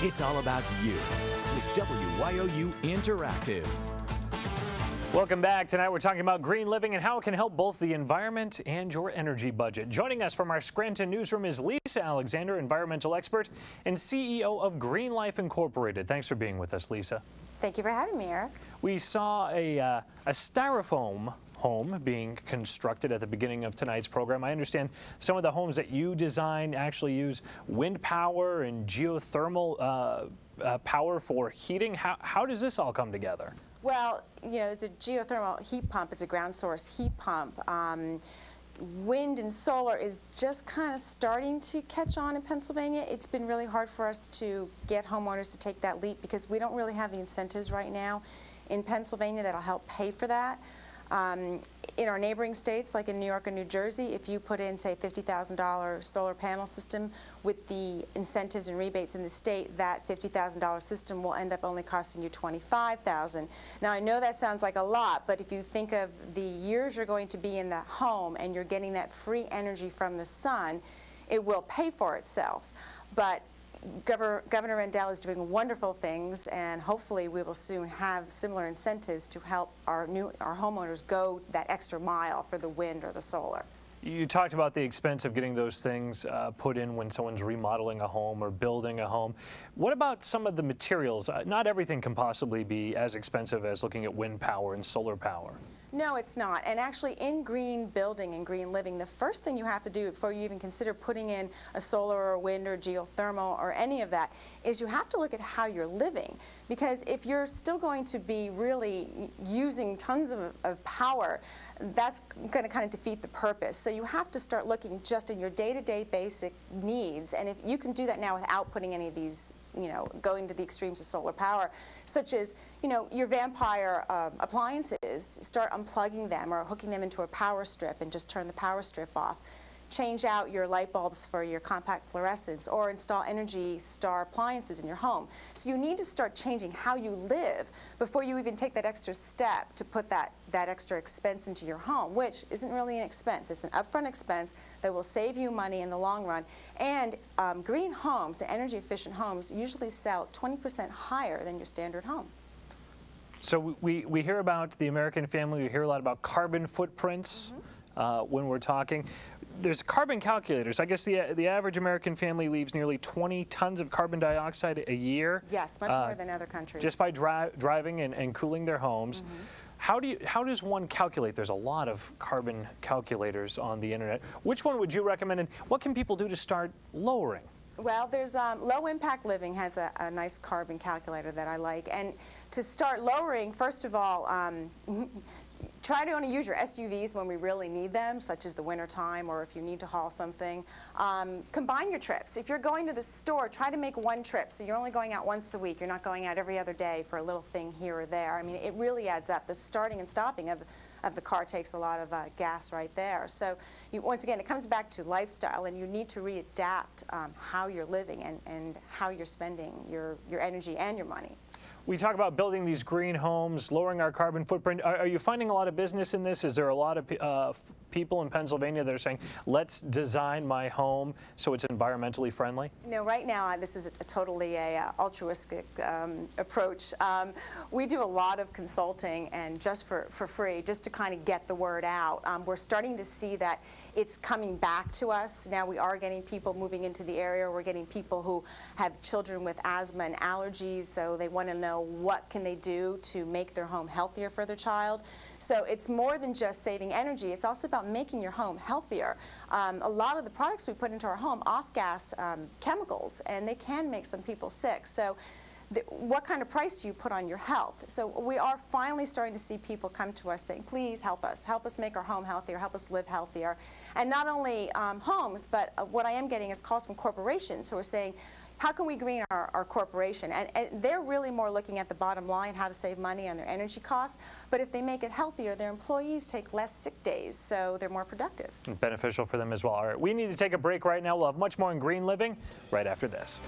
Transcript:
It's all about you with WYOU Interactive. Welcome back. Tonight we're talking about green living and how it can help both the environment and your energy budget. Joining us from our Scranton newsroom is Lisa Alexander, environmental expert and CEO of Green Life Incorporated. Thanks for being with us, Lisa. Thank you for having me, Eric. We saw a styrofoam home being constructed at the beginning of tonight's program. I understand some of the homes that you design actually use wind power and geothermal power for heating. How does this all come together? Well, you know, it's a geothermal heat pump. It's a ground source heat pump. Wind and solar is just kind of starting to catch on in Pennsylvania. It's been really hard for us to get homeowners to take that leap because we don't really have the incentives right now in Pennsylvania that'll help pay for that. In our neighboring states, like in New York and New Jersey, if you put in, say, $50,000 solar panel system with the incentives and rebates in the state, that $50,000 system will end up only costing you $25,000. Now, I know that sounds like a lot, but if you think of the years you're going to be in the home and you're getting that free energy from the sun, it will pay for itself. But Governor Rendell is doing wonderful things, and hopefully we will soon have similar incentives to help our homeowners go that extra mile for the wind or the solar. You talked about the expense of getting those things put in when someone's remodeling a home or building a home. What about some of the materials? Not everything can possibly be as expensive as looking at wind power and solar power. No, it's not. And actually, in green building and green living, the first thing you have to do before you even consider putting in a solar or wind or geothermal or any of that is you have to look at how you're living. Because if you're still going to be really using tons of power, that's going to kind of defeat the purpose. So you have to start looking just in your day-to-day basic needs. And if you can do that now without putting any of these, you know, going to the extremes of solar power, such as, you know, your vampire appliances, start unplugging them or hooking them into a power strip and just turn the power strip off. Change out your light bulbs for your compact fluorescents or install Energy Star appliances in your home. So you need to start changing how you live before you even take that extra step to put that extra expense into your home, which isn't really an expense. It's an upfront expense that will save you money in the long run. And green homes, the energy efficient homes, usually sell 20% higher than your standard home. So we hear about the American family, we hear a lot about carbon footprints when we're talking. There's carbon calculators. I guess the average American family leaves nearly 20 tons of carbon dioxide a year. Yes, much more than other countries. Just by driving and cooling their homes. How does one calculate? There's a lot of carbon calculators on the internet. Which one would you recommend, and what can people do to start lowering? Well, there's Low Impact Living has a nice carbon calculator that I like. And to start lowering, first of all, try to only use your SUVs when we really need them, such as the winter time or if you need to haul something. Combine your trips. If you're going to the store, try to make one trip. So you're only going out once a week. You're not going out every other day for a little thing here or there. I mean, it really adds up. The starting and stopping of the car takes a lot of gas right there. So once again, it comes back to lifestyle, and you need to readapt how you're living and how you're spending your energy and your money. We talk about building these green homes, lowering our carbon footprint. Are you finding a lot of business in this? Is there a lot of people in Pennsylvania that are saying, let's design my home so it's environmentally friendly? No, right now this is a totally altruistic approach. We do a lot of consulting and just for free, just to kind of get the word out. We're starting to see that it's coming back to us. Now we are getting people moving into the area. We're getting people who have children with asthma and allergies, so they want to know what can they do to make their home healthier for their child. So it's more than just saving energy. It's also about making your home healthier. A lot of the products we put into our home off-gas chemicals, and they can make some people sick. So what kind of price do you put on your health? So we are finally starting to see people come to us saying, please help us make our home healthier, help us live healthier. And not only homes, but what I am getting is calls from corporations who are saying, how can we green our corporation? And they're really more looking at the bottom line, how to save money on their energy costs. But if they make it healthier, their employees take less sick days, so they're more productive. Beneficial for them as well. All right, we need to take a break right now. We'll have much more in green living right after this.